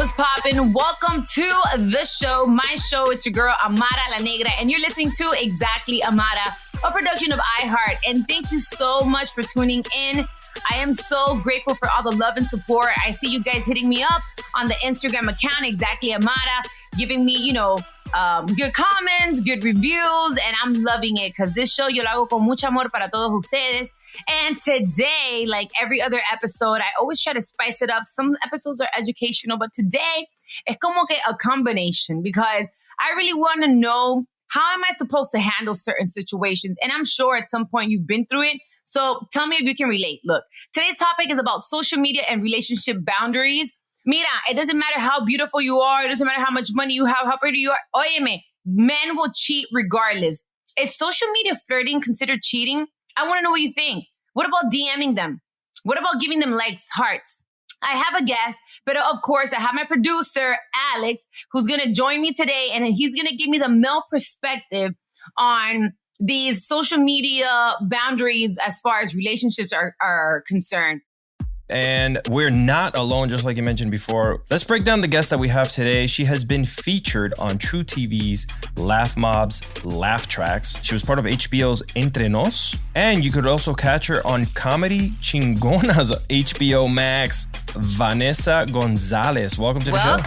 what's poppin'? Welcome to the show, my show. It's your girl, Amara La Negra, and you're listening to Exactly Amara, a production of iHeart. And thank you so much for tuning in. I am so grateful for all the love and support. I see you guys hitting me up on the Instagram account, Exactly Amara, giving me, good comments, good reviews, and I'm loving it because this show yo lo hago con mucho amor para todos ustedes. And today, like every other episode, I always try to spice it up. Some episodes are educational, but today es como que a combination because I really want to know how am I supposed to handle certain situations? And I'm sure at some point you've been through it. So tell me if you can relate. Look, today's topic is about social media and relationship boundaries. Mira, it doesn't matter how beautiful you are. It doesn't matter how much money you have, how pretty you are. Óyeme, men will cheat regardless. Is social media flirting considered cheating? I want to know what you think. What about DMing them? What about giving them likes, hearts? I have a guest, but of course, I have my producer, Alex, who's going to join me today, and he's going to give me the male perspective on these social media boundaries as far as relationships are concerned. And we're not alone, just like you mentioned before. Let's break down the guest that we have today. She has been featured on True TV's Laugh Mob's Laugh Tracks. She was part of HBO's Entre Nos. And you could also catch her on Comedy Chingona's HBO Max, Vanessa Gonzalez. Welcome to the show.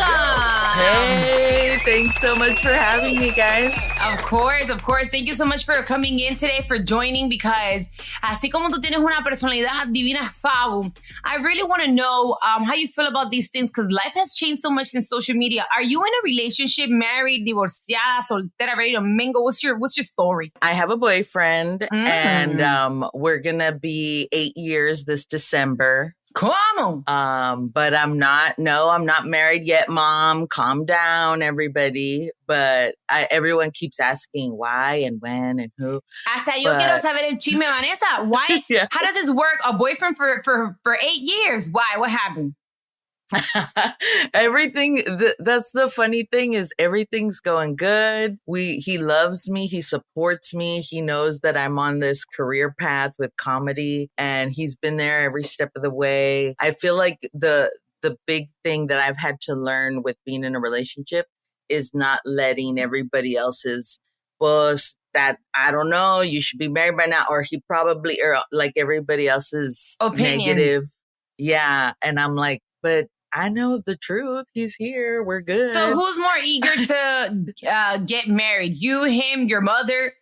Hey, thanks so much for having me, guys. Of course. Thank you so much for coming in today, for joining, because así como tú tienes una personalidad divina, Fabu, I really want to know how you feel about these things because life has changed so much since social media. Are you in a relationship, married, divorciada, soltera, ready to mingle? What's your story? I have a boyfriend and we're going to be 8 years this December. Come but I'm not married yet, Mom. Calm down, everybody. But everyone keeps asking why and when and who. Hasta yo quiero saber el chisme, Vanessa. Why? Yeah. How does this work? A boyfriend for 8 years? Why? What happened? Everything. That's the funny thing is everything's going good. He loves me. He supports me. He knows that I'm on this career path with comedy and he's been there every step of the way. I feel like the big thing that I've had to learn with being in a relationship is not letting everybody else's boss that I don't know, you should be married by now, or he probably, or like everybody else's opinions. Negative. Yeah. And I'm like, but I know the truth. He's here. We're good. So who's more eager to get married? You, him, your mother?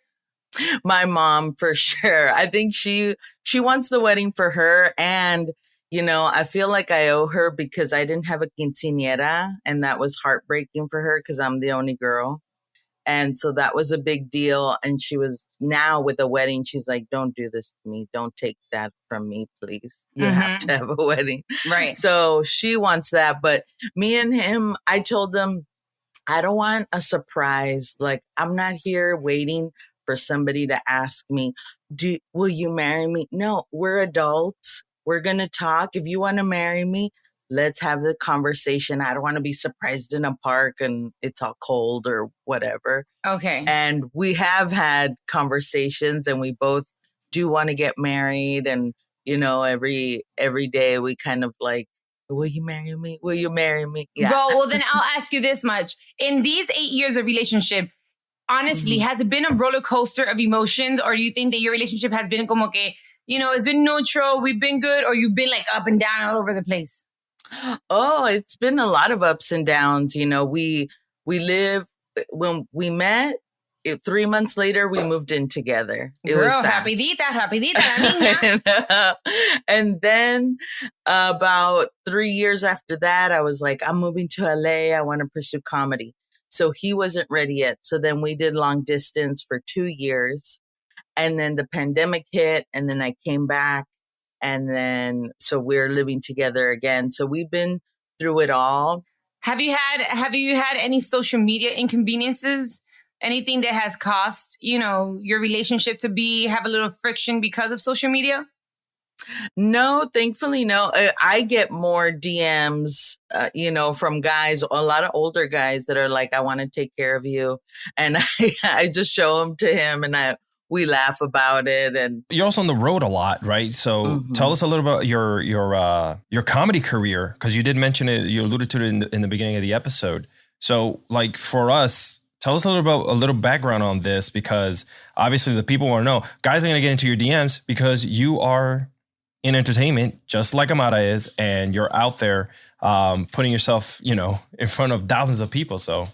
My mom, for sure. I think she wants the wedding for her. And, I feel like I owe her because I didn't have a quinceañera. And that was heartbreaking for her because I'm the only girl. And so that was a big deal. And she was now with a wedding. She's like, don't do this to me. Don't take that from me, please. You have to have a wedding. Right. So she wants that. But me and him, I told them, I don't want a surprise. Like, I'm not here waiting for somebody to ask me, will you marry me? No, we're adults. We're going to talk. If you want to marry me, let's have the conversation. I don't want to be surprised in a park and it's all cold or whatever. Okay. And we have had conversations and we both do want to get married. And, every day we kind of like, will you marry me? Will you marry me? Yeah. Well, then I'll ask you this much. In these 8 years of relationship, honestly, has it been a roller coaster of emotions? Or do you think that your relationship has been como que, it's been neutral, we've been good, or you've been like up and down all over the place? Oh, it's been a lot of ups and downs. We live, when we met, 3 months later, we moved in together. It was fast. Rapidita, la niña. And then about 3 years after that, I was like, I'm moving to LA. I want to pursue comedy. So he wasn't ready yet. So then we did long distance for 2 years. And then the pandemic hit and then I came back. And then, so we're living together again. So we've been through it all. Have you had any social media inconveniences? Anything that has caused, your relationship to have a little friction because of social media? No, thankfully, no. I get more DMs, from guys, a lot of older guys that are like, I want to take care of you. And I just show them to him and we laugh about it. And you're also on the road a lot, right? So tell us a little about your comedy career, because you did mention it. You alluded to it in the beginning of the episode. So, like, for us, tell us a little background on this, because obviously the people want to know. Guys are going to get into your DMs because you are in entertainment, just like Amara is, and you're out there putting yourself, in front of thousands of people. So.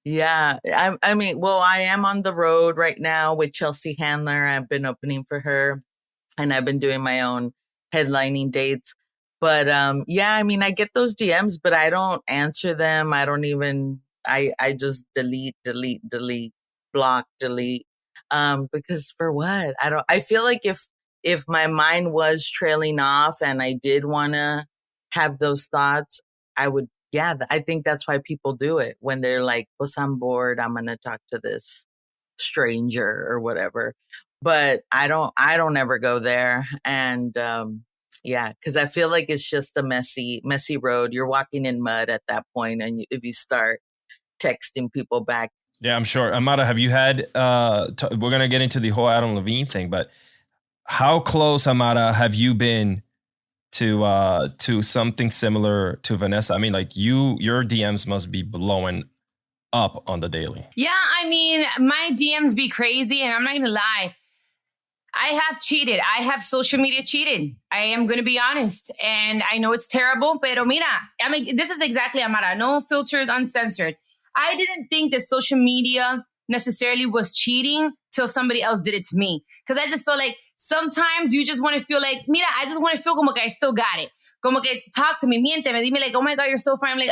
Yeah, I mean, well, I am on the road right now with Chelsea Handler. I've been opening for her, and I've been doing my own headlining dates. But yeah, I mean, I get those DMs, but I don't answer them. I don't even, I just delete, block, delete. Because for what? I feel like if my mind was trailing off and I did want to have those thoughts, I think that's why people do it when they're like, "Pues I'm bored. I'm gonna talk to this stranger or whatever." But I don't ever go there, and yeah, because I feel like it's just a messy road. You're walking in mud at that point, and if you start texting people back, yeah, I'm sure. Amara, have you had? We're gonna get into the whole Adam Levine thing, but how close, Amara, have you been to something similar to Vanessa? I mean, like your DMs must be blowing up on the daily. Yeah, I mean, my DMs be crazy, and I'm not gonna lie. I have cheated. I have social media cheated. I am gonna be honest, and I know it's terrible. Pero mira, I mean, this is exactly Amara. No filters, uncensored. I didn't think that social media necessarily was cheating till somebody else did it to me. Because I just felt like sometimes you just want to feel like, mira, I just want to feel como que I still got it. Como que talk to me, miénteme, dime like, oh my God, you're so fine. I'm like,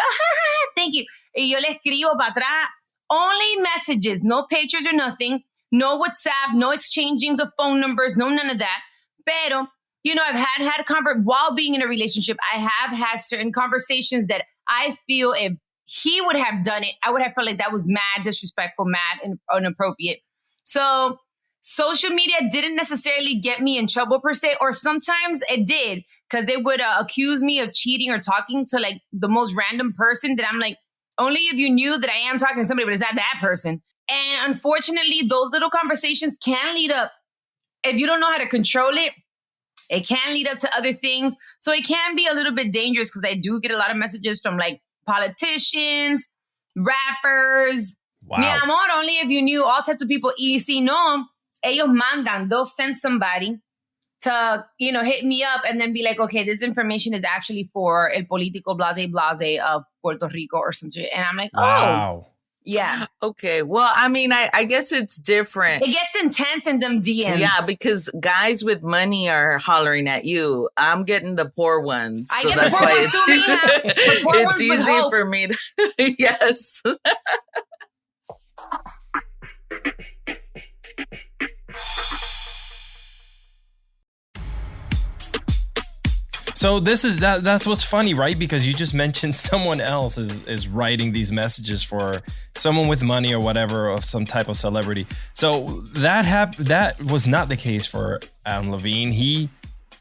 thank you. Y yo le escribo para atrás. Only messages, no pictures or nothing. No WhatsApp, no exchanging of phone numbers, no none of that. Pero, I've had while being in a relationship, I have had certain conversations that I feel if he would have done it, I would have felt like that was mad disrespectful, mad inappropriate. So social media didn't necessarily get me in trouble per se, or sometimes it did, because they would accuse me of cheating or talking to like the most random person that I'm like, only if you knew that I am talking to somebody, but it's not that person. And unfortunately, those little conversations can lead up, if you don't know how to control it, it can lead up to other things. So it can be a little bit dangerous, because I do get a lot of messages from like politicians, rappers. Wow. Mi amor, only if you knew, all types of people. Y si no, ellos mandan, they'll send somebody to, hit me up and then be like, okay, this information is actually for el político blase of Puerto Rico or some shit. And I'm like, wow. Oh, yeah. Okay. Well, I mean, I guess it's different. It gets intense in them DMs. Yeah, because guys with money are hollering at you. I'm getting the poor ones. I get the poor ones too, mija. The poor it's ones with easy hope. for me to, yes. So that's what's funny, right? Because you just mentioned someone else is writing these messages for someone with money or whatever, of some type of celebrity. So that was not the case for Adam Levine. He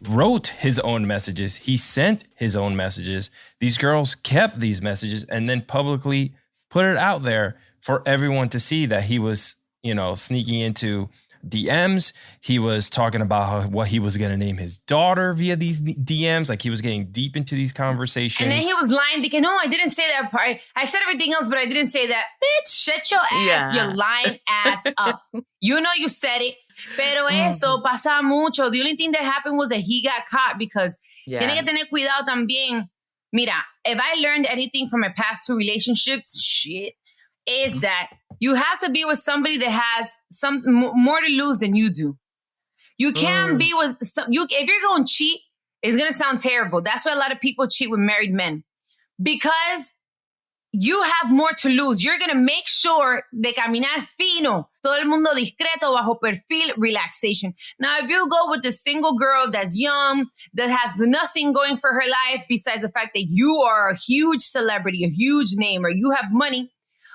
wrote his own messages. He sent his own messages. These girls kept these messages and then publicly put it out there for everyone to see that he was, sneaking into DMs. He was talking about what he was going to name his daughter via these DMs. Like, he was getting deep into these conversations. And then he was lying, thinking, no, I didn't say that part. I said everything else, but I didn't say that. Bitch, shut your ass, your lying ass up. You know you said it. Pero eso pasa mucho. The only thing that happened was that he got caught, because tiene que tener cuidado también. Mira, if I learned anything from my past two relationships, is that you have to be with somebody that has some more to lose than you do. You can't be with if you're going to cheat, it's going to sound terrible. That's why a lot of people cheat with married men, because you have more to lose. You're going to make sure de caminar fino, todo el mundo discreto, bajo perfil, relaxation. Now, if you go with a single girl that's young, that has nothing going for her life besides the fact that you are a huge celebrity, a huge name, or you have money,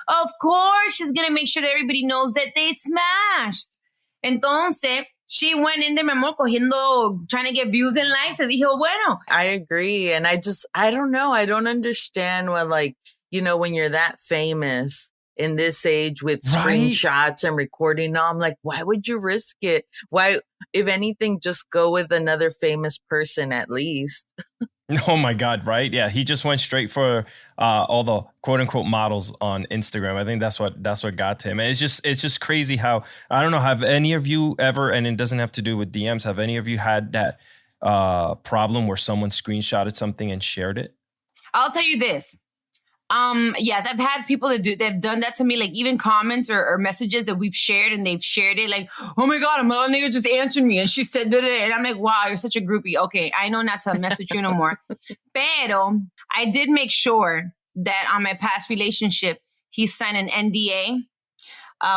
of course, she's going to make sure that everybody knows that they smashed. Entonces, she went in there, mi amor, trying to get views and likes. And dijo, bueno. I agree. And I don't know. I don't understand when, when you're that famous, in this age with Right? screenshots and recording. Now I'm like, why would you risk it? Why, if anything, just go with another famous person at least. Oh my God, right? Yeah, he just went straight for all the quote unquote models on Instagram. I think that's what got to him. And it's just crazy how, I don't know, have any of you ever, and it doesn't have to do with DMs, have any of you had that problem where someone screenshotted something and shared it? I'll tell you this. Yes, I've had people that've done that to me, like even comments or messages that we've shared and they've shared it like, oh my God, Amara nigga just answered me and she said da, da, da. And I'm like, wow, you're such a groupie. Okay, I know not to mess with you no more. Pero I did make sure that on my past relationship, he signed an NDA.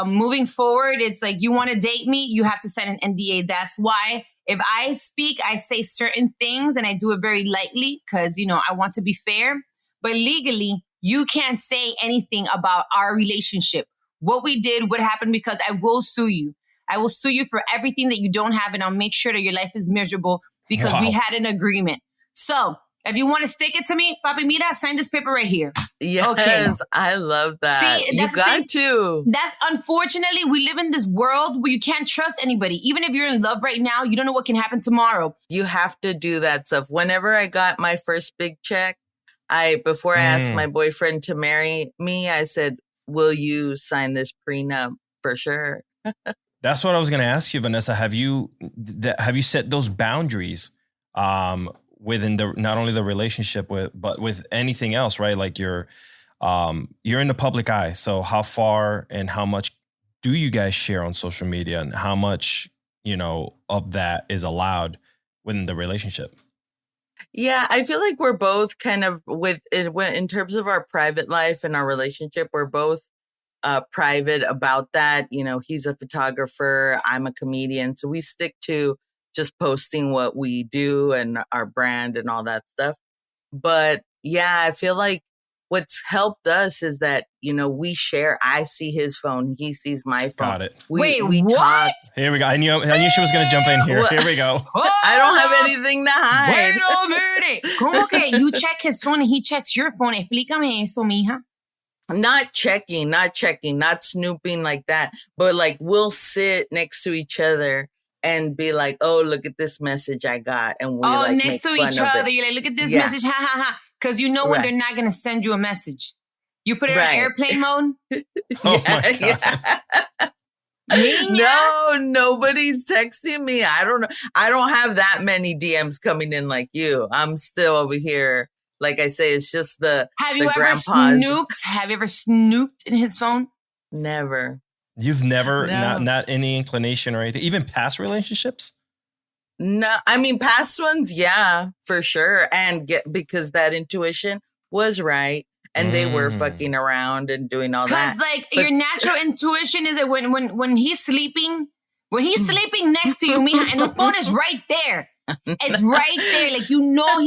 Moving forward, it's like, you want to date me, you have to sign an NDA. That's why if I speak, I say certain things and I do it very lightly because, I want to be fair. But legally, you can't say anything about our relationship. What we did, what happened, because I will sue you. I will sue you for everything that you don't have, and I'll make sure that your life is miserable because we had an agreement. So if you want to stick it to me, papi, mira, sign this paper right here. Yes, okay. I love that. See, you got to. That's, unfortunately, we live in this world where you can't trust anybody. Even if you're in love right now, you don't know what can happen tomorrow. You have to do that stuff. Whenever I got my first big check, before I asked my boyfriend to marry me, I said, will you sign this prenup for sure? That's what I was going to ask you, Vanessa. Have you set those boundaries within not only the relationship but with anything else, right? Like you're in the public eye. So how far and how much do you guys share on social media, and how much, of that is allowed within the relationship? Yeah, I feel like we're both kind of in terms of our private life and our relationship, we're both private about that. He's a photographer, I'm a comedian. So we stick to just posting what we do and our brand and all that stuff. But yeah, I feel like what's helped us is that, we share. I see his phone. He sees my phone. Got it. We what? Talk. Here we go. I knew she was going to jump in here. Here we go. I don't have anything to hide. Wait a minute. ¿Cómo que you check his phone and he checks your phone? Explícame eso, mija. Not checking, not snooping like that. But like, we'll sit next to each other and be like, oh, look at this message I got. And we next make to fun each of other. it. You're like, look at this message. Ha, ha, ha. Because when they're not going to send you a message. You put it on airplane mode? Oh my God. No, nobody's texting me. I don't know. I don't have that many DMs coming in like you. I'm still over here. Like I say, it's just Have you ever snooped? Have you ever snooped in his phone? Never. You've never, not any inclination or anything, even past relationships? No, I mean, past ones, yeah, for sure. And because that intuition was right. And they were fucking around and doing all that. Because your natural intuition is that when he's sleeping next to you, mija, and the phone is right there. It's right there. Like, he's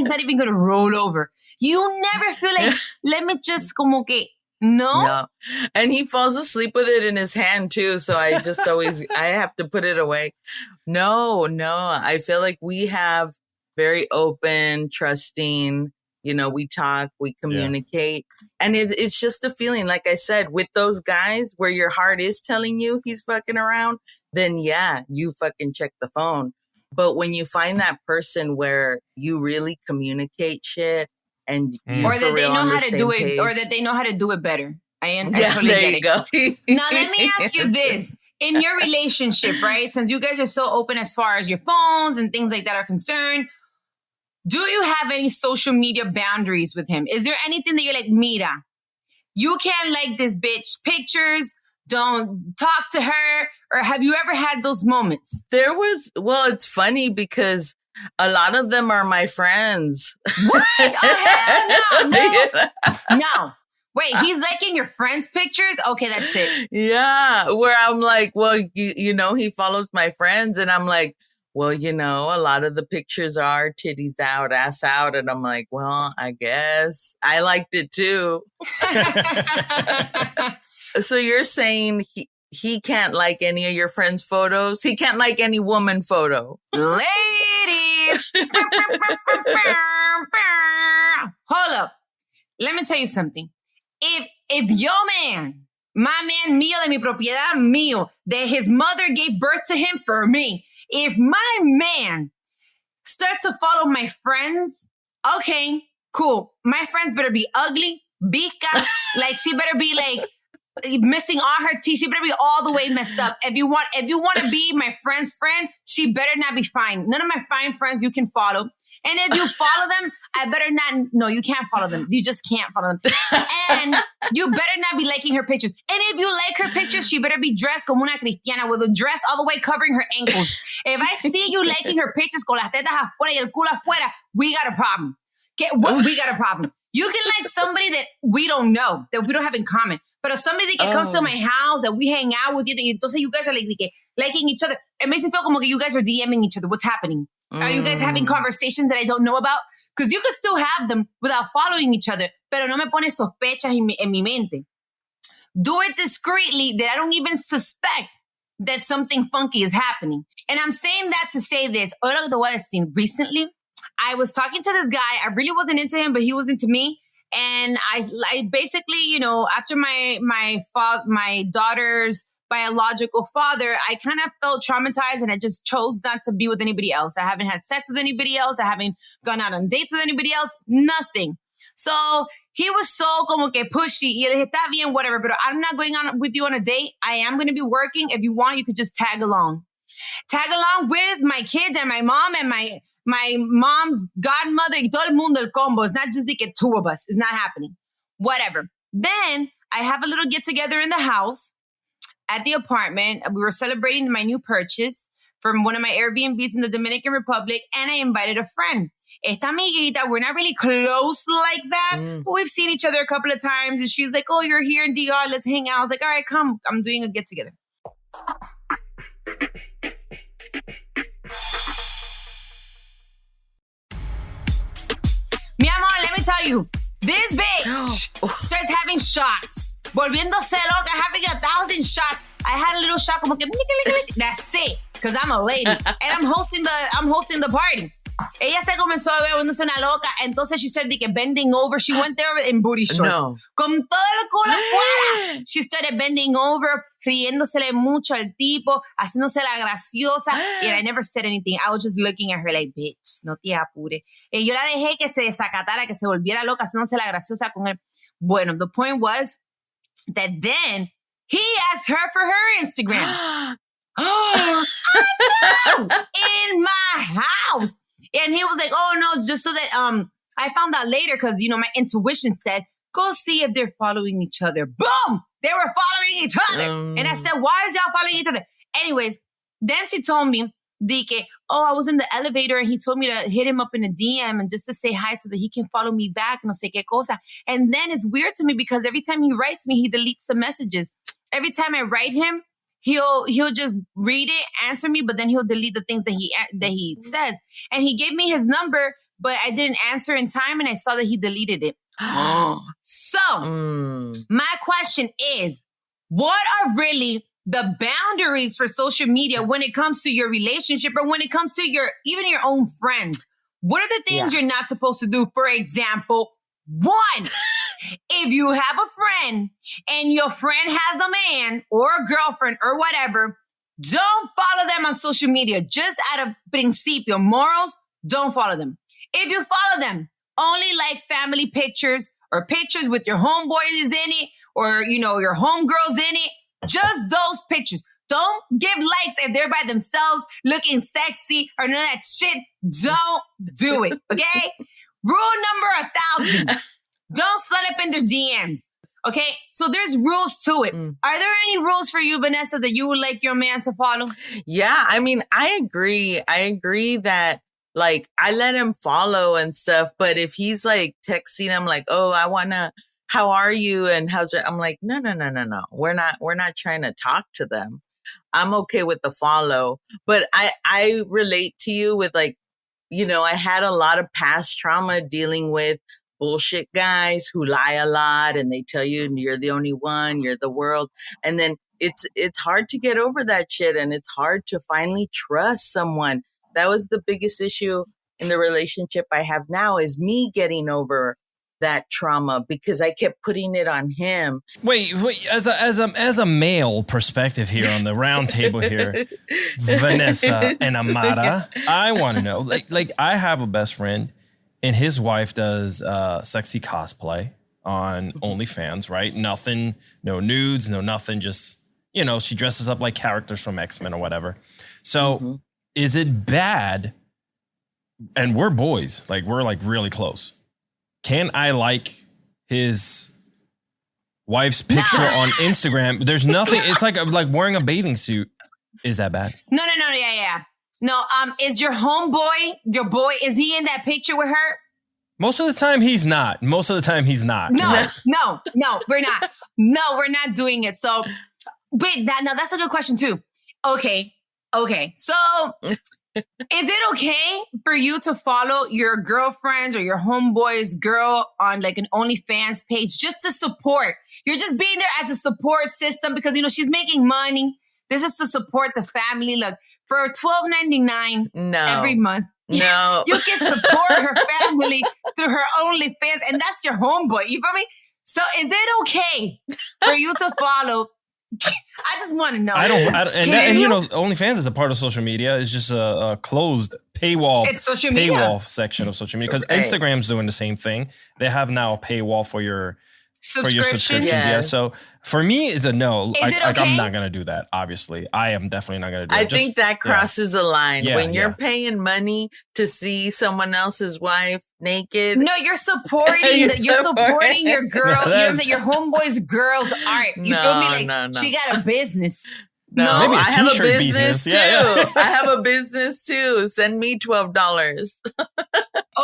not even going to roll over. You never feel like, let me just como que, no. And he falls asleep with it in his hand too. So I just always, I have to put it away. No. I feel like we have very open, trusting, we talk, we communicate. And it's just a feeling, like I said, with those guys where your heart is telling you he's fucking around, then you fucking check the phone. But when you find that person where you really communicate shit and or that they know how to do it, or that they know how to do it better. I totally there get you it. Go. Now let me ask you this. In your relationship, right? Since you guys are so open as far as your phones and things like that are concerned, do you have any social media boundaries with him? Is there anything that you're like, mira, you can't like this bitch pictures, don't talk to her, or have you ever had those moments? It's funny because a lot of them are my friends. What? Oh, hell no. No. Wait, he's liking your friends' pictures? Okay, that's it. Yeah, where I'm like, well, he follows my friends, and I'm like, well, a lot of the pictures are titties out, ass out. And I'm like, well, I guess I liked it too. So you're saying he can't like any of your friends' photos? He can't like any woman photo? Ladies! Hold up. Let me tell you something. If your man My man mío de mi propiedad mío. That his mother gave birth to him for me. If my man starts to follow my friends, okay, cool. My friends better be ugly, bica, like she better be like missing all her teeth. She better be all the way messed up. If you want to be my friend's friend, she better not be fine. None of my fine friends you can follow. And if you follow them, I better not. No, you can't follow them. You just can't follow them. And you better not be liking her pictures. And if you like her pictures, she better be dressed como una cristiana with a dress all the way covering her ankles. If I see you liking her pictures con las tetas afuera y el culo afuera, we got a problem. We got a problem. You can like somebody that we don't know, that we don't have in common. But if somebody that comes to my house, that we hang out with you, y entonces you guys are like liking each other, it makes me feel como que you guys are DMing each other. What's happening? Are you guys having conversations that I don't know about? Because you can still have them without following each other, pero no me pone sospechas en mi mente. Do it discreetly that I don't even suspect that something funky is happening. And I'm saying that to say this. Ahora lo voy a decir. Recently, I was talking to this guy. I really wasn't into him, but he was into me. And I basically, you know, after my daughter's biological father, I kind of felt traumatized and I just chose not to be with anybody else. I haven't had sex with anybody else. I haven't gone out on dates with anybody else. Nothing. So he was so como que pushy. Y le dije, está bien, whatever, but I'm not going on with you on a date. I am going to be working. If you want, you could just tag along. Tag along with my kids and my mom and my mom's godmother y todo el mundo, el combo. It's not just like two of us. It's not happening. Whatever. Then I have a little get together in the house at the apartment. We were celebrating my new purchase from one of my Airbnbs in the Dominican Republic, and I invited a friend. Esta amiguita, we're not really close like that, but we've seen each other a couple of times, and she's like, oh, you're here in DR, let's hang out. I was like, all right, come. I'm doing a get together. Mi amor, let me tell you, this bitch starts having shots. Volviéndose loca, having 1,000 shots. I had a little shot como que, that's it, because I'm a lady. And I'm hosting the party. Ella se comenzó a ver volviéndose una loca. Entonces she started bending over. She went there in booty shorts. No. Con todo el culo afuera. She started bending over, riéndosele mucho al tipo, haciéndose la graciosa. And I never said anything. I was just looking at her like, bitch, no te apure. Y yo la dejé que se desacatara, que se volviera loca, haciéndose la graciosa con él. Bueno, the point was that then he asked her for her Instagram. Oh, I know! In my house. And he was like, oh, no, just so that I found out later because, you know, my intuition said, go see if they're following each other. Boom! They were following each other. And I said, why is y'all following each other? Anyways, then she told me, Dike, oh, I was in the elevator and he told me to hit him up in a DM and just to say hi so that he can follow me back, no sé qué cosa. And then it's weird to me because every time he writes me, he deletes the messages. Every time I write him, he'll just read it, answer me, but then he'll delete the things that he says. And he gave me his number, but I didn't answer in time and I saw that he deleted it. So, my question is, what are really the boundaries for social media when it comes to your relationship or when it comes to even your own friend? What are the things you're not supposed to do? For example, one, if you have a friend and your friend has a man or a girlfriend or whatever, don't follow them on social media. Just out of principio, morals, don't follow them. If you follow them, only like family pictures or pictures with your homeboys in it or, you know, your homegirls in it. Just those pictures. Don't give likes if they're by themselves looking sexy or none of that shit. Don't do it, okay? Rule number 1,000. Don't slide up in their DMs, okay? So there's rules to it. Are there any rules for you, Vanessa, that you would like your man to follow? Yeah, I mean, I agree. I agree that, like, I let him follow and stuff, but if he's, like, texting him, like, oh, how are you? And how's it? I'm like, no. We're not trying to talk to them. I'm okay with the follow, but I relate to you with, like, you know, I had a lot of past trauma dealing with bullshit guys who lie a lot and they tell you you're the only one, you're the world. And then it's hard to get over that shit. And it's hard to finally trust someone. That was the biggest issue in the relationship I have now is me getting over that trauma because I kept putting it on him. Wait, as a male perspective here on the round table here, Vanessa and Amara, I want to know, like I have a best friend and his wife does sexy cosplay on OnlyFans, right? Nothing, no nudes, no nothing, just, you know, she dresses up like characters from X-Men or whatever. So is it bad? And we're boys, like we're like really close. Can I like his wife's picture on Instagram? There's nothing. It's like wearing a bathing suit. Is that bad? No. Yeah. No. Is your homeboy, your boy, is he in that picture with her? Most of the time he's not. No, we're not. No, we're not doing it. So, wait, now that's a good question too. Okay. So, is it okay for you to follow your girlfriend's or your homeboy's girl on like an OnlyFans page just to support? You're just being there as a support system because, you know, she's making money. This is to support the family. Look, for $12.99 every month, no, you can support her family through her OnlyFans, and that's your homeboy. You feel me? So is it okay for you to follow? I just want to know. And you know, OnlyFans is a part of social media. It's just a closed paywall. It's social media. Paywall section of social media because Instagram's doing the same thing. They have now a paywall for your subscriptions. Yes. Yeah. So for me, it's a no. Is it okay? I'm not gonna do that. Obviously, I am definitely not gonna do it. I think that crosses a line when you're Yeah. paying money to see someone else's wife naked. No, you're supporting. You're supporting your girl. You know what I'm saying? Your homeboy's girl's art. You feel me? Like she got a business. No, maybe a I have a t-shirt business too. Yeah. I have a business too. Send me $12.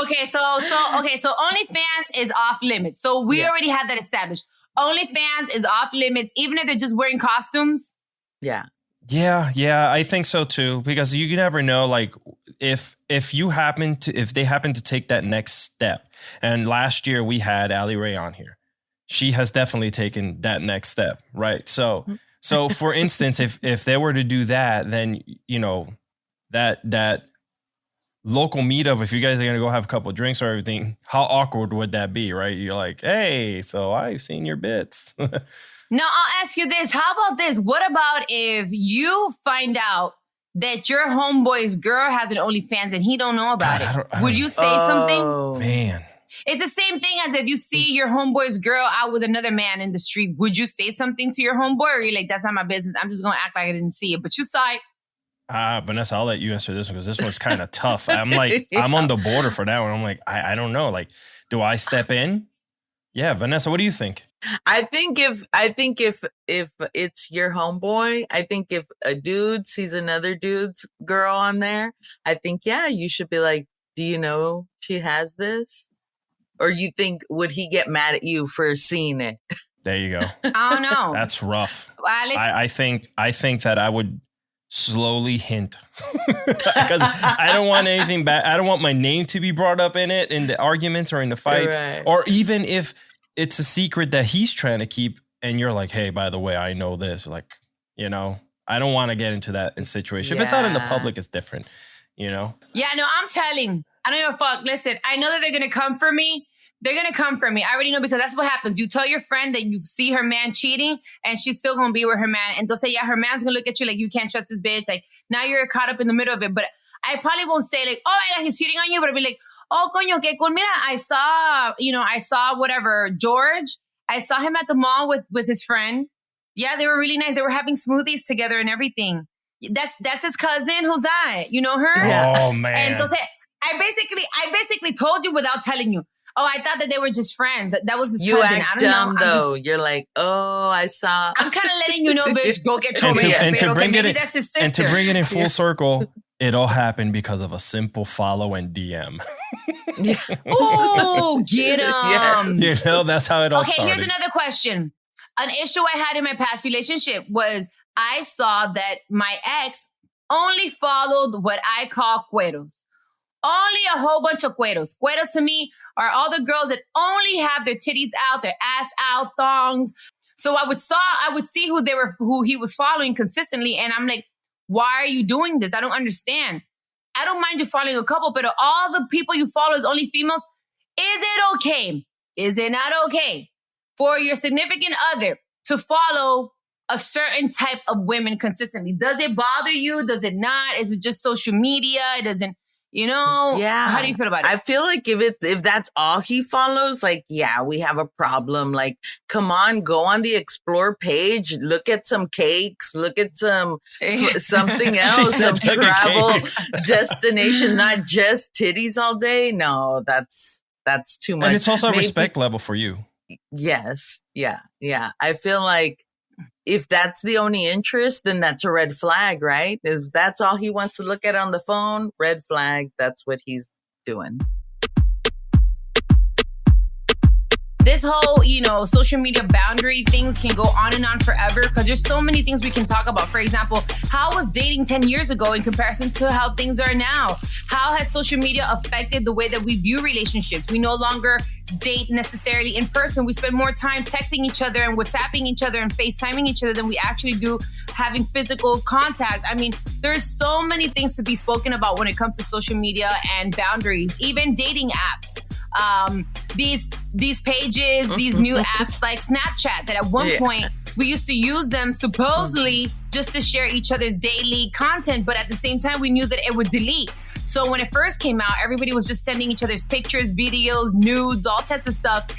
Okay, so OnlyFans is off limits. So we already have that established. OnlyFans is off limits, even if they're just wearing costumes. Yeah. Yeah, I think so too. Because you never know, like if they happen to take that next step. And last year we had Ali Ray on here. She has definitely taken that next step, right? So for instance, if they were to do that, then you know that local meetup, if you guys are gonna go have a couple of drinks or everything, how awkward would that be, right? You're like, hey, so I've seen your bits. Now, I'll ask you this. How about this? What about if you find out that your homeboy's girl has an OnlyFans and he don't know about it? Would you say something? Man. It's the same thing as if you see your homeboy's girl out with another man in the street. Would you say something to your homeboy? Or are you like, that's not my business. I'm just going to act like I didn't see it. But you saw it. Vanessa, I'll let you answer this one because this one's kind of tough. I'm like, I'm on the border for that one. I'm like, I don't know. Like, do I step in? Yeah, Vanessa, what do you think? I think if it's your homeboy, I think if a dude sees another dude's girl on there, I think, you should be like, do you know she has this? Or you think, would he get mad at you for seeing it? There you go. I don't know. That's rough. Alex? I think that I would slowly hint because I don't want anything bad. I don't want my name to be brought up in it, in the arguments or in the fights, or even if it's a secret that he's trying to keep and you're like, hey, by the way, I know this. Like, you know, I don't want to get into that situation. If it's out in the public, it's different, you know? Yeah, no, I'm telling. I don't give a fuck. Listen, I know that they're going to come for me. They're going to come for me. I already know because that's what happens. You tell your friend that you see her man cheating and she's still going to be with her man. And they'll say, her man's going to look at you like you can't trust this bitch. Like now you're caught up in the middle of it. But I probably won't say like, oh my God, he's cheating on you. But I'll be like, oh, coño, que cool. Mira, I saw whatever, George. I saw him at the mall with his friend. Yeah, they were really nice. They were having smoothies together and everything. That's his cousin. Who's that? You know her? Oh, man. And entonces, I basically told you without telling you. Oh, I thought that they were just friends. That was his cousin. You act dumb, though. You're like, oh, I saw. I'm kind of letting you know, bitch, go get your man. And to bring it in full Yeah. circle, it all happened because of a simple follow and DM. Oh, get him. Yes. You know, that's how it all started. Okay, here's another question. An issue I had in my past relationship was I saw that my ex only followed what I call cueros. Only a whole bunch of cueros. Cueros to me are all the girls that only have their titties out, their ass out, thongs. So I would see who he was following consistently, and I'm like, why are you doing this? I don't understand. I don't mind you following a couple, but all the people you follow is only females. Is it okay is it not okay for your significant other to follow a certain type of women consistently? Does it bother you? Does it not? Is it just social media? It doesn't, Yeah. How do you feel about it? I feel like if that's all he follows, like, yeah, we have a problem. Like, come on, go on the explore page, look at some cakes, look at something else, some travel destination, not just titties all day. No, that's too much. And it's also a respect level for you. Yes. Yeah. Yeah. I feel like if that's the only interest, then that's a red flag, right? If that's all he wants to look at on the phone, red flag, that's what he's doing. This whole, social media boundary things can go on and on forever because there's so many things we can talk about. For example, how was dating 10 years ago in comparison to how things are now? How has social media affected the way that we view relationships? We no longer date necessarily in person. We spend more time texting each other and WhatsApping each other and FaceTiming each other than we actually do having physical contact. I mean, there's so many things to be spoken about when it comes to social media and boundaries, even dating apps. These pages, these new apps like Snapchat that at one point we used to use them supposedly just to share each other's daily content, but at the same time we knew that it would delete. So when it first came out, everybody was just sending each other's pictures, videos, nudes, all types of stuff.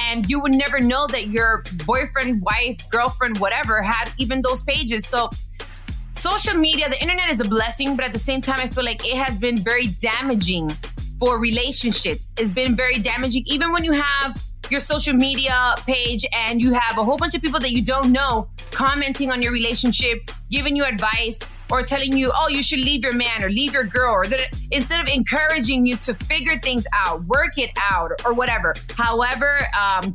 And you would never know that your boyfriend, wife, girlfriend, whatever, had even those pages. So social media, the internet is a blessing, but at the same time, I feel like it has been very damaging for relationships. It's been very damaging. Even when you have your social media page and you have a whole bunch of people that you don't know commenting on your relationship, giving you advice, or telling you, oh, you should leave your man or leave your girl, or instead of encouraging you to figure things out, work it out, or whatever. However,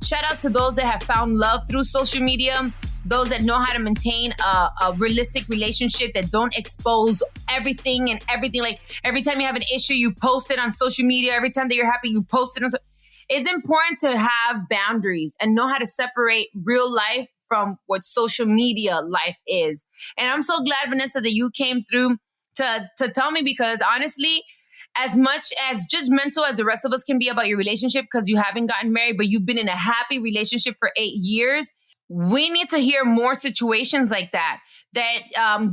shout outs to those that have found love through social media, those that know how to maintain a realistic relationship that don't expose everything and everything. Like every time you have an issue, you post it on social media. Every time that you're happy, you post it on It's important to have boundaries and know how to separate real life from what social media life is. And I'm so glad, Vanessa, that you came through to tell me, because honestly, as much as judgmental as the rest of us can be about your relationship because you haven't gotten married, but you've been in a happy relationship for 8 years, we need to hear more situations like that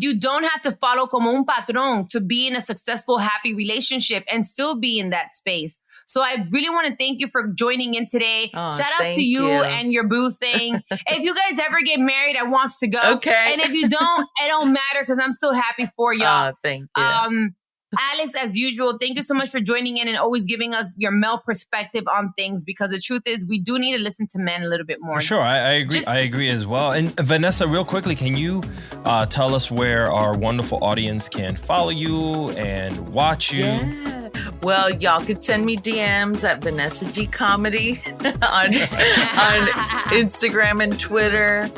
you don't have to follow como un patrón to be in a successful, happy relationship and still be in that space. So I really want to thank you for joining in today. Shout out to you and your boo thing. If you guys ever get married, I wants to go. Okay. And if you don't, it don't matter because I'm still happy for y'all. Thank you. Alex, as usual, thank you so much for joining in and always giving us your male perspective on things, because the truth is we do need to listen to men a little bit more. For sure. I agree. I agree as well. And Vanessa, real quickly, can you tell us where our wonderful audience can follow you and watch you? Yeah. Well, y'all could send me DMs at Vanessa G Comedy on Instagram and Twitter.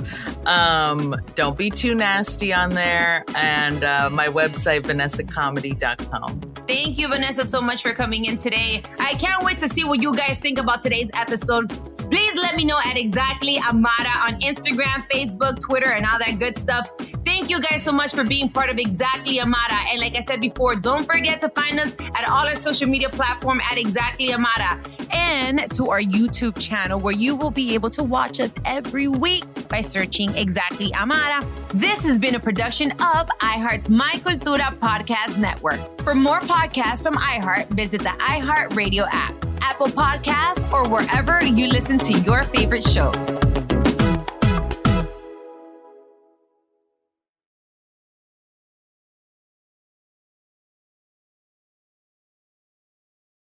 Don't be too nasty on there. And my website, vanessacomedy.com. Thank you, Vanessa, so much for coming in today. I can't wait to see what you guys think about today's episode. Please let me know at Exactly Amara on Instagram, Facebook, Twitter, and all that good stuff. Thank you guys so much for being part of Exactly Amara. And like I said before, don't forget to find us at all our social media platforms at Exactly Amara, and to our YouTube channel where you will be able to watch us every week by searching Exactly Amara. This has been a production of iHeart's My Cultura podcast network. For more podcasts from iHeart, visit the iHeartRadio app, Apple Podcasts, or wherever you listen to your favorite shows.